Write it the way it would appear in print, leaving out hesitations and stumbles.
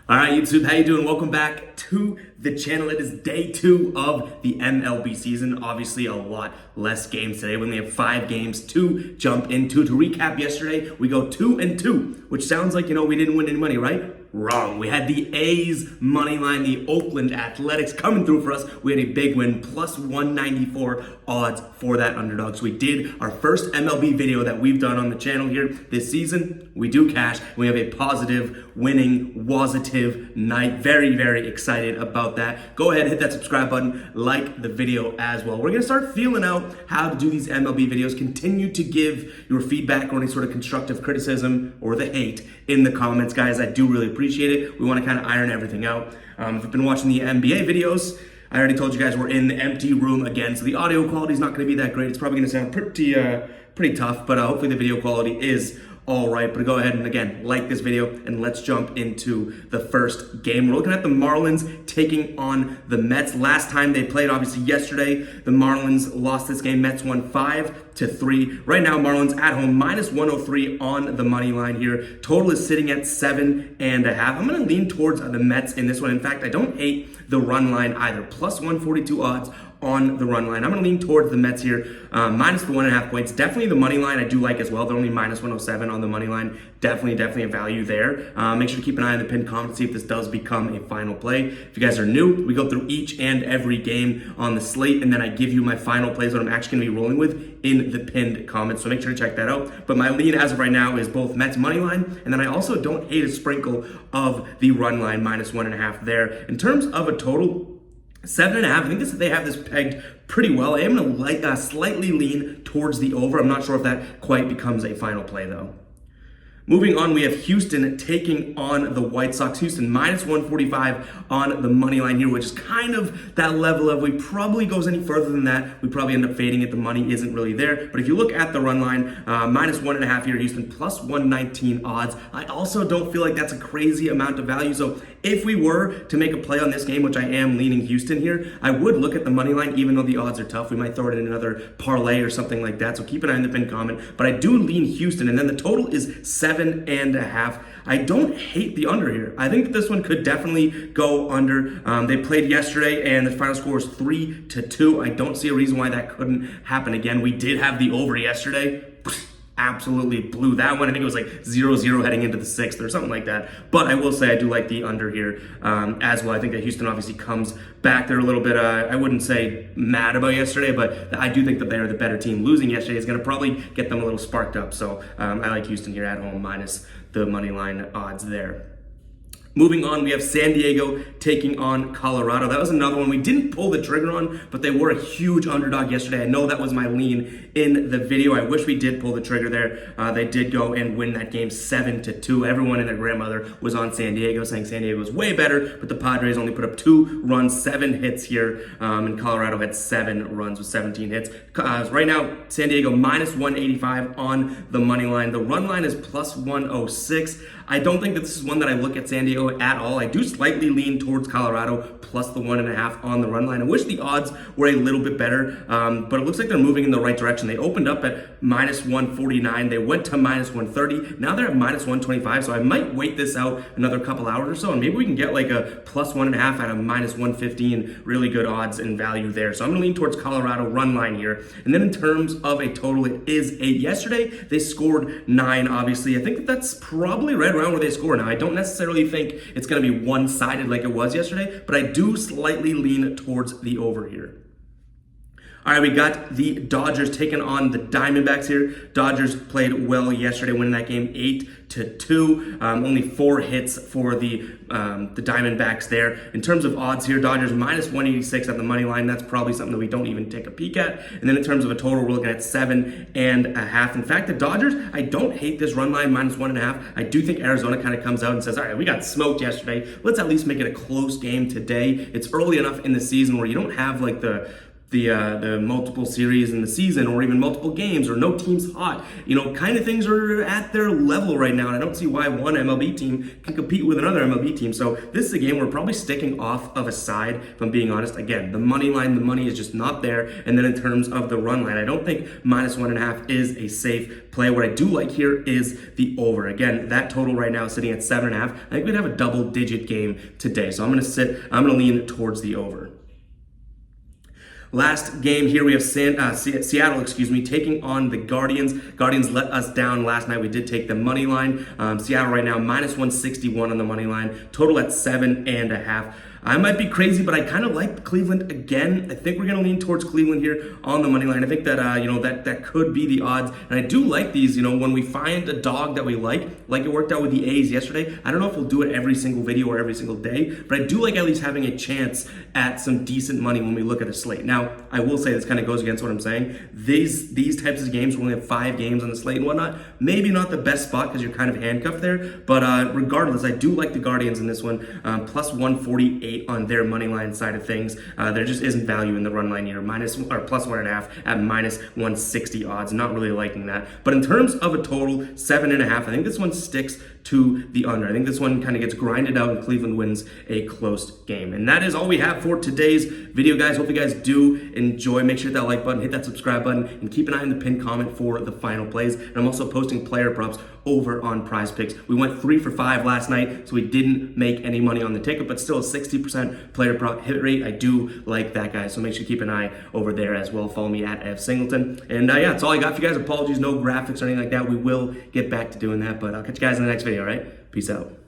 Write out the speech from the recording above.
All right, YouTube, how you doing? Welcome back to the channel. It is day 2 of the MLB season. Obviously, a lot less games today. We only have 5 games to jump into. To recap yesterday, we go 2-2, which sounds like, we didn't win any money, right? Wrong. We had the A's money line, the Oakland Athletics coming through for us. We had a big win, plus 194 odds for that underdog. So we did our first MLB video that we've done on the channel here this season. We do cash. We have a positive, winning, positive night. Very, very excited about that. Go ahead, hit that subscribe button, like the video as well. We're going to start feeling out how to do these MLB videos. Continue to give your feedback or any sort of constructive criticism or the hate in the comments, guys. I do really appreciate it. We want to kind of iron everything out. If you've been watching the NBA videos, I already told you guys we're in the empty room again, so the audio quality is not going to be that great. It's probably going to sound pretty tough, but hopefully the video quality is all right. But go ahead and, again, like this video, and let's jump into the first game. We're looking at the Marlins taking on the Mets. Last time they played, obviously yesterday, the Marlins lost this game. Mets won 5-3. Right now, Marlins at home, minus 103 on the money line here. Total is sitting at 7.5. I'm going to lean towards the Mets in this one. In fact, I don't hate the run line either. Plus 142 odds on the run line. I'm going to lean towards the Mets here, minus the 1.5 points. Definitely the money line I do like as well. They're only minus 107 on the money line. Definitely a value there. Make sure to keep an eye on the pinned comment to see if this does become a final play. If you guys are new, we go through each and every game on the slate, and then I give you my final plays that I'm actually going to be rolling with in the pinned comments. So make sure to check that out. But my lead as of right now is both Mets money line, and then I also don't hate a sprinkle of the run line, minus 1.5 there. In terms of a total, 7.5. I think they have this pegged pretty well. I am going to slightly lean towards the over. I'm not sure if that quite becomes a final play, though. Moving on, we have Houston taking on the White Sox. Houston minus 145 on the money line here, which is kind of that level of, we probably goes any further than that, we probably end up fading it. The money isn't really there. But if you look at the run line, minus 1.5 here, Houston plus 119 odds. I also don't feel like that's a crazy amount of value. So if we were to make a play on this game, which I am leaning Houston here, I would look at the money line, even though the odds are tough. We might throw it in another parlay or something like that. So keep an eye on the pinned comment. But I do lean Houston, and then the total is 7.5. I don't hate the under here. I think that this one could definitely go under. They played yesterday, and the final score was 3-2. I don't see a reason why that couldn't happen again. We did have the over yesterday. Absolutely blew that one. I think it was like 0-0 heading into the 6th or something like that. But I will say I do like the under here as well. I think that Houston obviously comes back. They're a little bit, I wouldn't say mad about yesterday, but I do think that they are the better team. Losing yesterday is going to probably get them a little sparked up. So I like Houston here at home, minus the money line odds there. Moving on, we have San Diego taking on Colorado. That was another one we didn't pull the trigger on, but they were a huge underdog yesterday. I know that was my lean in the video. I wish we did pull the trigger there. They did go and win that game 7-2. Everyone and their grandmother was on San Diego, saying San Diego was way better, but the Padres only put up 2 runs, 7 hits here, and Colorado had 7 runs with 17 hits. Right now, San Diego minus 185 on the money line. The run line is plus 106. I don't think that this is one that I look at San Diego at all. I do slightly lean towards Colorado plus the 1.5 on the run line. I wish the odds were a little bit better, but it looks like they're moving in the right direction. They opened up at minus 149. They went to minus 130. Now they're at minus 125, so I might wait this out another couple hours or so, and maybe we can get like a plus 1.5 at a minus 115. Really good odds and value there. So I'm going to lean towards Colorado run line here. And then in terms of a total, it is 8. Yesterday, they scored 9, obviously. I think that that's probably right around where they score now. I don't necessarily think it's going to be one-sided like it was yesterday, but I do slightly lean towards the over here. All right, we got the Dodgers taking on the Diamondbacks here. Dodgers played well yesterday, winning that game 8-2. Only 4 hits for the Diamondbacks there. In terms of odds here, Dodgers minus 186 at the money line. That's probably something that we don't even take a peek at. And then in terms of a total, we're looking at 7.5. In fact, the Dodgers, I don't hate this run line, minus 1.5. I do think Arizona kind of comes out and says, all right, we got smoked yesterday. Let's at least make it a close game today. It's early enough in the season where you don't have like the the multiple series in the season, or even multiple games, or no team's hot. Kind of things are at their level right now, and I don't see why one MLB team can compete with another MLB team. So this is a game we're probably sticking off of a side, if I'm being honest. Again, the money line, the money is just not there. And then in terms of the run line, I don't think -1.5 is a safe play. What I do like here is the over. Again, that total right now is sitting at 7.5. I think we'd have a double-digit game today. So I'm going to lean towards the over. Last game here, we have Seattle, taking on the Guardians. Guardians let us down last night. We did take the money line. Seattle right now, -161 on the money line. Total at 7.5. I might be crazy, but I kind of like Cleveland again. I think we're going to lean towards Cleveland here on the money line. I think that, that could be the odds. And I do like these, when we find a dog that we like it worked out with the A's yesterday. I don't know if we'll do it every single video or every single day, but I do like at least having a chance at some decent money when we look at the slate. Now, I will say this kind of goes against what I'm saying. These types of games, we only have 5 games on the slate and whatnot. Maybe not the best spot because you're kind of handcuffed there. But regardless, I do like the Guardians in this one. Plus 148 on their money line side of things. There just isn't value in the run line here. Plus 1.5 at -160 odds. Not really liking that. But in terms of a total, 7.5, I think this one sticks to the under. I think this one kind of gets grinded out and Cleveland wins a close game. And that is all we have for today's video, guys. Hope you guys do enjoy. Make sure to hit that like button, hit that subscribe button, and keep an eye on the pinned comment for the final plays. And I'm also posting player props over on Prize Picks. We went 3 for 5 last night, so we didn't make any money on the ticket, but still a 60% player prop hit rate. I do like that, guys. So make sure to keep an eye over there as well. Follow me at @FSingleton. And yeah, that's all I got for you guys. Apologies, no graphics or anything like that. We will get back to doing that, but I'll catch you guys in the next video, all right? Peace out.